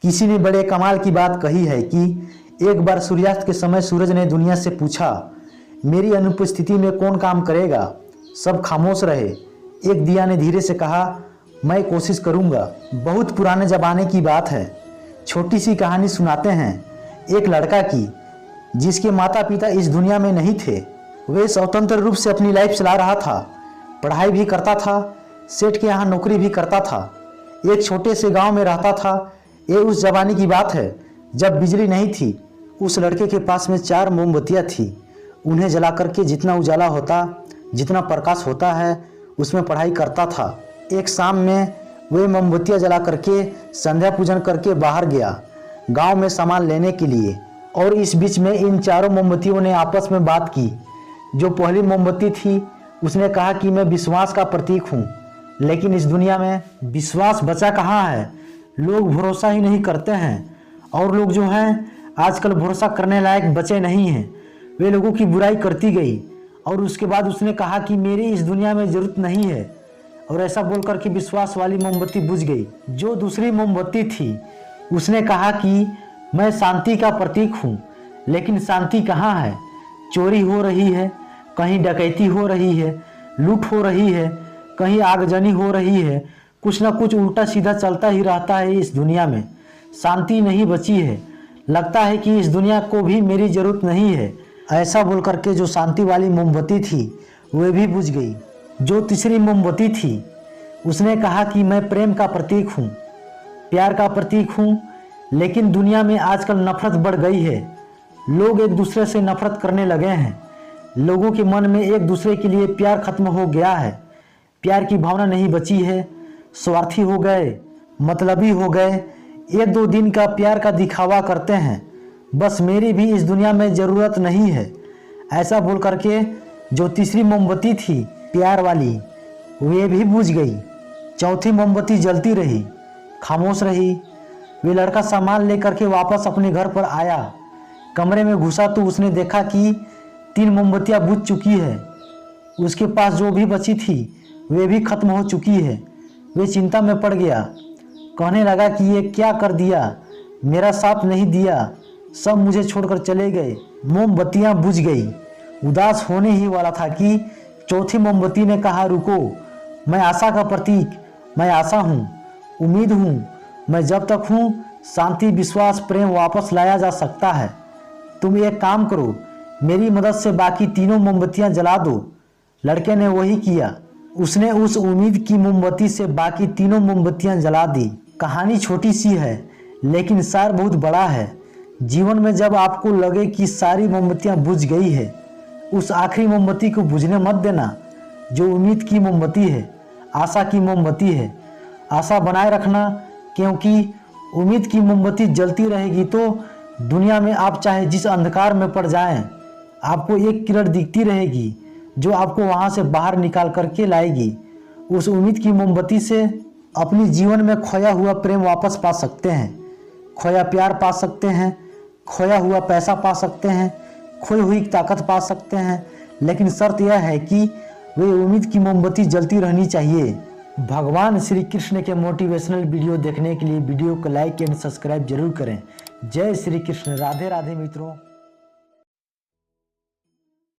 किसी ने बड़े कमाल की बात कही है कि एक बार सूर्यास्त के समय सूरज ने दुनिया से पूछा, मेरी अनुपस्थिति में कौन काम करेगा। सब खामोश रहे। एक दिया ने धीरे से कहा, मैं कोशिश करूंगा। बहुत पुराने ज़माने की बात है। छोटी सी कहानी सुनाते हैं एक लड़का की जिसके माता पिता इस दुनिया में नहीं थे। वे स्वतंत्र रूप से अपनी लाइफ चला रहा था, पढ़ाई भी करता था, सेठ के यहाँ नौकरी भी करता था, एक छोटे से गांव में रहता था। ये उस जमाने की बात है जब बिजली नहीं थी। उस लड़के के पास में 4 मोमबत्तियाँ थी। उन्हें जला करके जितना उजाला होता, जितना प्रकाश होता है, उसमें पढ़ाई करता था। एक शाम में वे मोमबत्तियाँ जला करके संध्या पूजन करके बाहर गया गांव में सामान लेने के लिए। और इस बीच में इन चारों मोमबत्तियों ने आपस में बात की। जो पहली मोमबत्ती थी उसने कहा कि मैं विश्वास का प्रतीक हूँ, लेकिन इस दुनिया में विश्वास बचा कहाँ है। लोग भरोसा ही नहीं करते हैं, और लोग जो हैं आजकल भरोसा करने लायक बचे नहीं हैं। वे लोगों की बुराई करती गई। और उसके बाद उसने कहा कि मेरी इस दुनिया में ज़रूरत नहीं है, और ऐसा बोल कर के विश्वास वाली मोमबत्ती बुझ गई। जो दूसरी मोमबत्ती थी उसने कहा कि मैं शांति का प्रतीक हूँ, लेकिन शांति कहाँ है। चोरी हो रही है, कहीं डकैती हो रही है, लूट हो रही है, कहीं आगजनी हो रही है, कुछ ना कुछ उल्टा सीधा चलता ही रहता है। इस दुनिया में शांति नहीं बची है। लगता है कि इस दुनिया को भी मेरी ज़रूरत नहीं है। ऐसा बोल करके जो शांति वाली मोमबत्ती थी वह भी बुझ गई। जो तीसरी मोमबत्ती थी उसने कहा कि मैं प्रेम का प्रतीक हूँ, प्यार का प्रतीक हूँ, लेकिन दुनिया में आजकल नफरत बढ़ गई है। लोग एक दूसरे से नफरत करने लगे हैं। लोगों के मन में एक दूसरे के लिए प्यार खत्म हो गया है। प्यार की भावना नहीं बची है। स्वार्थी हो गए, मतलबी हो गए। 1-2 दिन का प्यार का दिखावा करते हैं। बस मेरी भी इस दुनिया में ज़रूरत नहीं है। ऐसा बोल करके जो तीसरी मोमबत्ती थी प्यार वाली वे भी बुझ गई। चौथी मोमबत्ती जलती रही, खामोश रही। वे लड़का सामान लेकर के वापस अपने घर पर आया। कमरे में घुसा तो उसने देखा कि 3 मोमबत्तियाँ बुझ चुकी है। उसके पास जो भी बची थी वे भी खत्म हो चुकी है। वे चिंता में पड़ गया। कहने लगा कि ये क्या कर दिया, मेरा साथ नहीं दिया, सब मुझे छोड़कर चले गए। मोमबत्तियाँ बुझ गई। उदास होने ही वाला था कि चौथी मोमबत्ती ने कहा, रुको, मैं आशा का प्रतीक, मैं आशा हूँ, उम्मीद हूँ। मैं जब तक हूँ शांति, विश्वास, प्रेम वापस लाया जा सकता है। तुम एक काम करो, मेरी मदद से बाकी तीनों मोमबत्तियाँ जला दो। लड़के ने वही किया। उसने उस उम्मीद की मोमबत्ती से बाकी तीनों मोमबत्तियाँ जला दी। कहानी छोटी सी है लेकिन सार बहुत बड़ा है। जीवन में जब आपको लगे कि सारी मोमबत्तियाँ बुझ गई है, उस आखिरी मोमबत्ती को बुझने मत देना। जो उम्मीद की मोमबत्ती है, आशा की मोमबत्ती है, आशा बनाए रखना, क्योंकि उम्मीद की मोमबत्ती जलती रहेगी तो दुनिया में आप चाहे जिस अंधकार में पड़ जाएं, आपको एक किरण दिखती रहेगी जो आपको वहाँ से बाहर निकाल करके लाएगी। उस उम्मीद की मोमबत्ती से अपनी जीवन में खोया हुआ प्रेम वापस पा सकते हैं, खोया प्यार पा सकते हैं, खोया हुआ पैसा पा सकते हैं, खोई हुई ताकत पा सकते हैं। लेकिन शर्त यह है कि वे उम्मीद की मोमबत्ती जलती रहनी चाहिए। भगवान श्री कृष्ण के मोटिवेशनल वीडियो देखने के लिए वीडियो को लाइक एंड सब्सक्राइब जरूर करें। जय श्री कृष्ण। राधे राधे मित्रों।